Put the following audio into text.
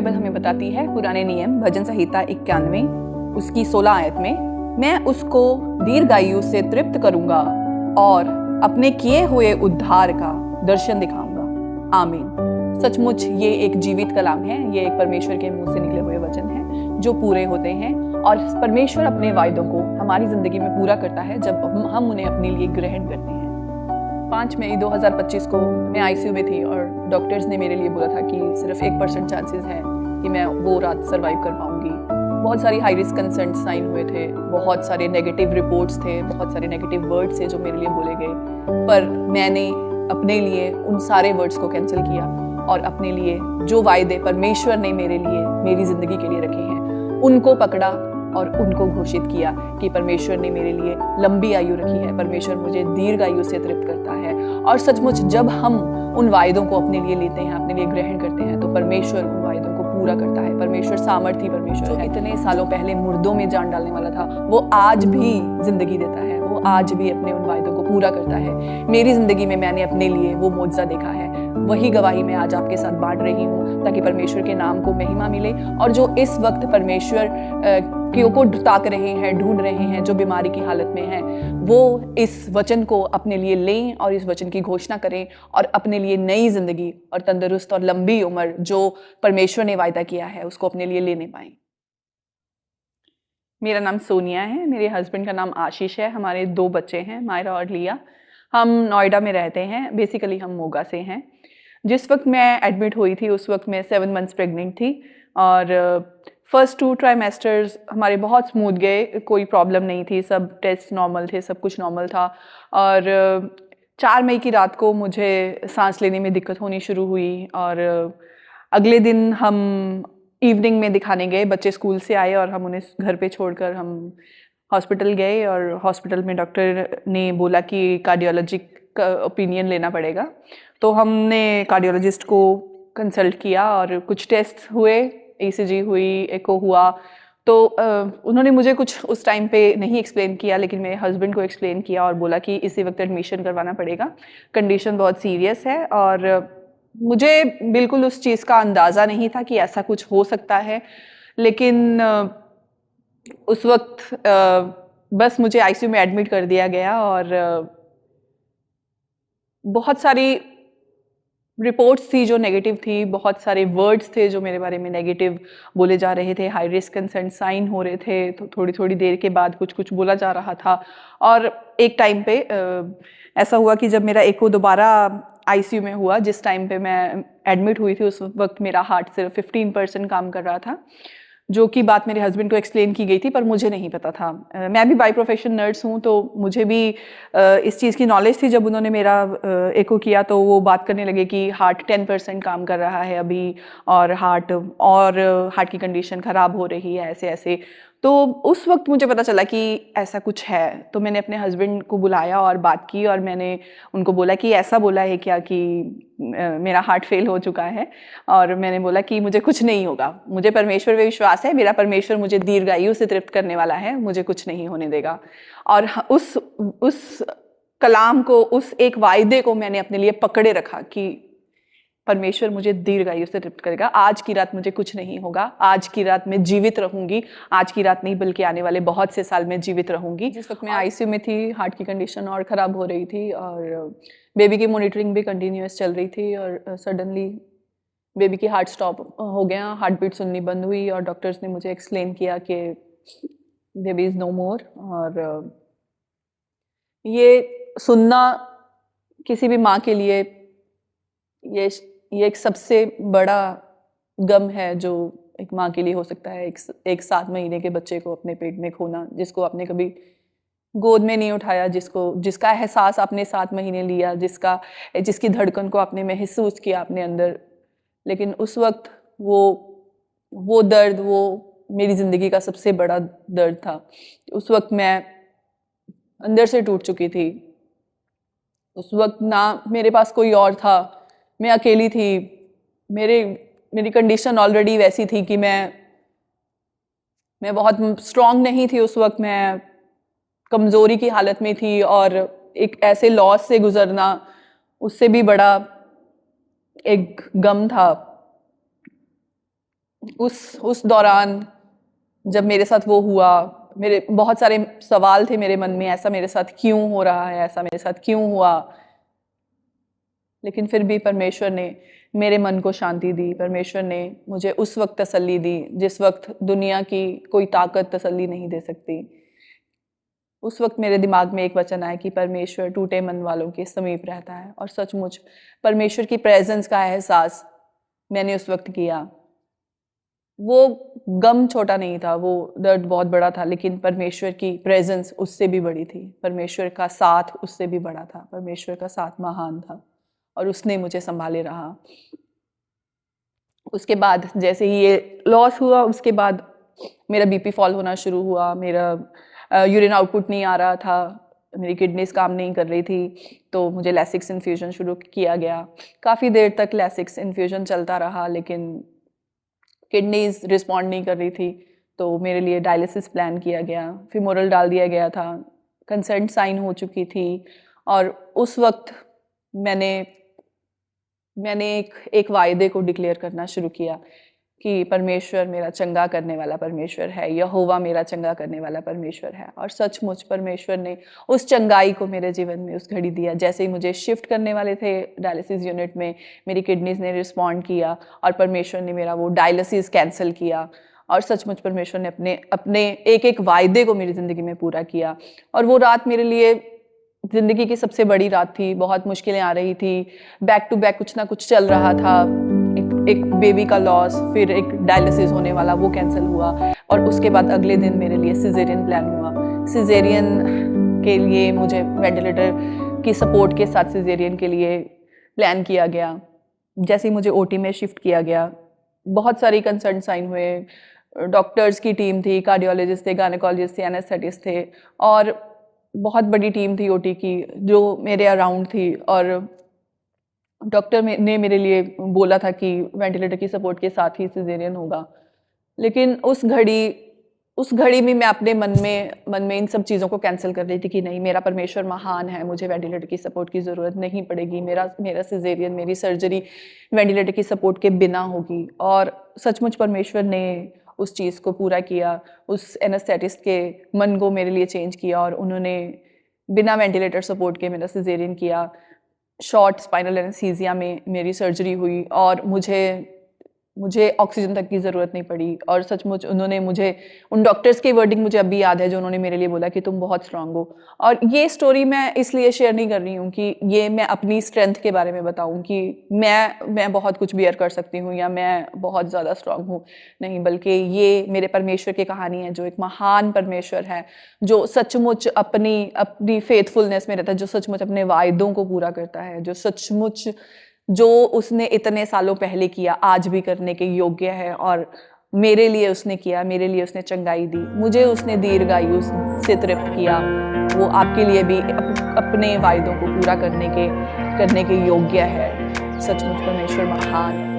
Bible हमें बताती है पुराने नियम भजन संहिता 91 उसकी 16 आयत में, मैं उसको दीर्घायु से तृप्त करूंगा और अपने किए हुए उद्धार का दर्शन दिखाऊंगा। आमीन। सचमुच ये एक जीवित कलाम है, ये एक परमेश्वर के मुंह से निकले हुए वचन हैं जो पूरे होते हैं और परमेश्वर अपने वायदों को हमारी जिंदगी में पूरा करता है जब हम उन्हें अपने लिए ग्रहण करते हैं। 5 मई 2025 को मैं आईसीयू में थी और डॉक्टर्स ने मेरे लिए बोला था कि सिर्फ 1% चांसेस है कि मैं वो रात सर्वाइव कर पाऊंगी। बहुत सारी हाई रिस्क कंसर्न साइन हुए थे, बहुत सारे नेगेटिव रिपोर्ट्स थे, बहुत सारे नेगेटिव वर्ड्स थे जो मेरे लिए बोले गए, पर मैंने अपने लिए उन सारे वर्ड्स को कैंसिल किया और अपने लिए जो वायदे परमेश्वर ने मेरे लिए मेरी ज़िंदगी के लिए रखे हैं उनको पकड़ा और उनको घोषित किया कि परमेश्वर ने मेरे लिए लंबी आयु रखी है, परमेश्वर मुझे दीर्घ आयु से तृप्त करता है। और सचमुच जब हम उन वायदों को अपने लिए लेते हैं, अपने लिए ग्रहण करते हैं, तो परमेश्वर उन वायदों को पूरा करता है। परमेश्वर सामर्थी परमेश्वर है। इतने सालों पहले मुर्दों में जान डालने वाला था, वो आज भी जिंदगी देता है, वो आज भी अपने उन वायदों को पूरा करता है। मेरी जिंदगी में मैंने अपने लिए वो मौजज़ा देखा है, वही गवाही मैं आज आपके साथ बांट रही हूँ ताकि परमेश्वर के नाम को महिमा मिले। और जो इस वक्त परमेश्वर को ताक रहे हैं, ढूंढ रहे हैं, जो बीमारी की हालत में हैं, वो इस वचन को अपने लिए लें और इस वचन की घोषणा करें और अपने लिए नई जिंदगी और तंदुरुस्त और लंबी उम्र जो परमेश्वर ने वायदा किया है उसको अपने लिए लेने पाएं। मेरा नाम सोनिया है, मेरे हस्बैंड का नाम आशीष है, हमारे 2 बच्चे हैं, मायरा और लिया। हम नोएडा में रहते हैं, बेसिकली हम मोगा से हैं। जिस वक्त मैं एडमिट हुई थी उस वक्त मैं 7 मंथ्स प्रेग्नेंट थी और फर्स्ट 2 ट्राइमेस्टर्स हमारे बहुत स्मूथ गए, कोई प्रॉब्लम नहीं थी, सब टेस्ट नॉर्मल थे, सब कुछ नॉर्मल था। और 4 मई की रात को मुझे सांस लेने में दिक्कत होनी शुरू हुई और अगले दिन हम इवनिंग में दिखाने गए, बच्चे स्कूल से आए और हम उन्हें घर पे छोड़कर हम हॉस्पिटल गए और हॉस्पिटल में डॉक्टर ने बोला कि कार्डियोलॉजी का ओपिनियन लेना पड़ेगा। तो हमने कार्डियोलॉजिस्ट को कंसल्ट किया और कुछ टेस्ट हुए, ईसीजी हुई, एको हुआ। तो उन्होंने मुझे कुछ उस टाइम पे नहीं एक्सप्लेन किया, लेकिन मेरे हस्बैंड को एक्सप्लेन किया और बोला कि इसी वक्त एडमिशन करवाना पड़ेगा, कंडीशन बहुत सीरियस है। और मुझे बिल्कुल उस चीज़ का अंदाज़ा नहीं था कि ऐसा कुछ हो सकता है, लेकिन उस वक्त बस मुझे आईसीयू में एडमिट कर दिया गया और बहुत सारी रिपोर्ट्स थी जो नेगेटिव थी, बहुत सारे वर्ड्स थे जो मेरे बारे में नेगेटिव बोले जा रहे थे, हाई रिस्क कंसर्न साइन हो रहे थे, तो थोड़ी थोड़ी देर के बाद कुछ कुछ बोला जा रहा था। और एक टाइम पे ऐसा हुआ कि जब मेरा एको दोबारा आईसीयू में हुआ, जिस टाइम पे मैं एडमिट हुई थी उस वक्त मेरा हार्ट सिर्फ 15% काम कर रहा था, जो कि बात मेरे हस्बैंड को एक्सप्लेन की गई थी पर मुझे नहीं पता था। मैं भी बाय प्रोफेशन नर्स हूँ, तो मुझे भी इस चीज़ की नॉलेज थी। जब उन्होंने मेरा एको किया तो वो बात करने लगे कि हार्ट 10% काम कर रहा है अभी और हार्ट की कंडीशन ख़राब हो रही है, ऐसे ऐसे। तो उस वक्त मुझे पता चला कि ऐसा कुछ है। तो मैंने अपने हस्बैंड को बुलाया और बात की और मैंने उनको बोला कि ऐसा बोला है क्या कि मेरा हार्ट फेल हो चुका है। और मैंने बोला कि मुझे कुछ नहीं होगा, मुझे परमेश्वर पे विश्वास है, मेरा परमेश्वर मुझे दीर्घायु से तृप्त करने वाला है, मुझे कुछ नहीं होने देगा। और उस कलाम को, उस एक वायदे को मैंने अपने लिए पकड़े रखा कि परमेश्वर मुझे दीर्घायु से तृप्त करेगा। आज की रात मुझे कुछ नहीं होगा, आज की रात मैं जीवित रहूंगी, आज की रात नहीं बल्कि आने वाले बहुत से साल में जीवित रहूंगी। जिस वक्त मैं आईसीयू में थी, हार्ट की कंडीशन और ख़राब हो रही थी और बेबी की मॉनिटरिंग भी कंटिन्यूअस चल रही थी और सडनली बेबी की हार्ट स्टॉप हो गया, हार्ट बीट सुननी बंद हुई और डॉक्टर्स ने मुझे एक्सप्लेन किया कि बेबी इज़ नो मोर। और ये सुनना किसी भी माँ के लिए ये एक सबसे बड़ा गम है जो एक माँ के लिए हो सकता है। एक 7 महीने के बच्चे को अपने पेट में खोना, जिसको आपने कभी गोद में नहीं उठाया, जिसका एहसास आपने 7 महीने लिया, जिसकी धड़कन को आपने महसूस किया अपने अंदर, लेकिन उस वक्त वो दर्द, वो मेरी ज़िंदगी का सबसे बड़ा दर्द था। उस वक्त मैं अंदर से टूट चुकी थी। उस वक्त ना मेरे पास कोई और था, मैं अकेली थी। मेरी कंडीशन ऑलरेडी वैसी थी कि मैं बहुत स्ट्रॉन्ग नहीं थी उस वक्त, मैं कमज़ोरी की हालत में थी और एक ऐसे लॉस से गुजरना उससे भी बड़ा एक गम था। उस दौरान जब मेरे साथ वो हुआ, मेरे बहुत सारे सवाल थे मेरे मन में, ऐसा मेरे साथ क्यों हो रहा है, ऐसा मेरे साथ क्यों हुआ। लेकिन फिर भी परमेश्वर ने मेरे मन को शांति दी। परमेश्वर ने मुझे उस वक्त तसल्ली दी जिस वक्त दुनिया की कोई ताकत तसल्ली नहीं दे सकती। उस वक्त मेरे दिमाग में एक वचन आया कि परमेश्वर टूटे मन वालों के समीप रहता है। और सचमुच परमेश्वर की प्रेजेंस का एहसास मैंने उस वक्त किया। वो गम छोटा नहीं था, वो दर्द बहुत बड़ा था, लेकिन परमेश्वर की प्रेजेंस उससे भी बड़ी थी। परमेश्वर का साथ उससे भी बड़ा था। परमेश्वर का साथ महान था और उसने मुझे संभाले रहा। उसके बाद जैसे ही ये लॉस हुआ, उसके बाद मेरा बीपी फॉल होना शुरू हुआ। मेरा यूरिन आउटपुट नहीं आ रहा था, मेरी किडनीज काम नहीं कर रही थी, तो मुझे लैसिक्स इन्फ्यूजन शुरू किया गया। काफ़ी देर तक लैसिक्स इन्फ्यूजन चलता रहा, लेकिन किडनीज रिस्पॉन्ड नहीं कर रही थी, तो मेरे लिए डायलिसिस प्लान किया गया। फिमोरल डाल दिया गया था, कंसेंट साइन हो चुकी थी। और उस वक्त मैंने एक वायदे को डिक्लेयर करना शुरू किया कि परमेश्वर मेरा चंगा करने वाला परमेश्वर है, यहोवा मेरा चंगा करने वाला परमेश्वर है। और सचमुच परमेश्वर ने उस चंगाई को मेरे जीवन में उस घड़ी दिया। जैसे ही मुझे शिफ्ट करने वाले थे डायलिसिस यूनिट में, मेरी किडनीज ने रिस्पॉन्ड किया और परमेश्वर ने मेरा वो डायलिसिस कैंसिल किया। और सचमुच परमेश्वर ने अपने एक एक वायदे को मेरी ज़िंदगी में पूरा किया। और वो रात मेरे लिए ज़िंदगी की सबसे बड़ी रात थी। बहुत मुश्किलें आ रही थी, बैक टू बैक कुछ ना कुछ चल रहा था। एक बेबी का लॉस, फिर एक डायलिसिस होने वाला, वो कैंसिल हुआ। और उसके बाद अगले दिन मेरे लिए सिजेरियन प्लान हुआ। सिजेरियन के लिए मुझे वेंटिलेटर की सपोर्ट के साथ सिजेरियन के लिए प्लान किया गया। जैसे ही मुझे ओटी में शिफ्ट किया गया, बहुत सारी कंसर्न साइन हुए। डॉक्टर्स की टीम थी, कार्डियोलॉजिस्ट थे, गायनेकोलॉजिस्ट थे, एनेस्थेटिस्ट थे, और बहुत बड़ी टीम थी ओटी की जो मेरे अराउंड थी। और डॉक्टर ने मेरे लिए बोला था कि वेंटिलेटर की सपोर्ट के साथ ही सिजेरियन होगा। लेकिन उस घड़ी में मैं अपने मन में इन सब चीज़ों को कैंसिल कर रही थी कि नहीं, मेरा परमेश्वर महान है, मुझे वेंटिलेटर की सपोर्ट की ज़रूरत नहीं पड़ेगी, मेरा सिजेरियन, मेरी सर्जरी वेंटिलेटर की सपोर्ट के बिना होगी। और सचमुच परमेश्वर ने उस चीज़ को पूरा किया। उस एनेस्थेटिस्ट के मन को मेरे लिए चेंज किया और उन्होंने बिना वेंटिलेटर सपोर्ट के मेरा सिजेरियन किया। शॉर्ट स्पाइनल एनेस्थीसिया में मेरी सर्जरी हुई और मुझे ऑक्सीजन तक की ज़रूरत नहीं पड़ी। और सचमुच उन्होंने उन डॉक्टर्स की वर्डिंग मुझे अभी याद है जो उन्होंने मेरे लिए बोला कि तुम बहुत स्ट्रांग हो। और ये स्टोरी मैं इसलिए शेयर नहीं कर रही हूँ कि ये मैं अपनी स्ट्रेंथ के बारे में बताऊँ कि मैं बहुत कुछ बियर कर सकती हूँ या मैं बहुत ज़्यादा स्ट्रांग हूँ, नहीं, बल्कि ये मेरे परमेश्वर की कहानी है, जो एक महान परमेश्वर है, जो सचमुच अपनी फेथफुलनेस में रहता है, जो सचमुच अपने वायदों को पूरा करता है, जो उसने इतने सालों पहले किया आज भी करने के योग्य है। और मेरे लिए उसने किया, मेरे लिए उसने चंगाई दी, मुझे उसने दीर्घायु से तृप्त किया। वो आपके लिए भी अपने वायदों को पूरा करने के योग्य है। सचमुच परमेश्वर महान है।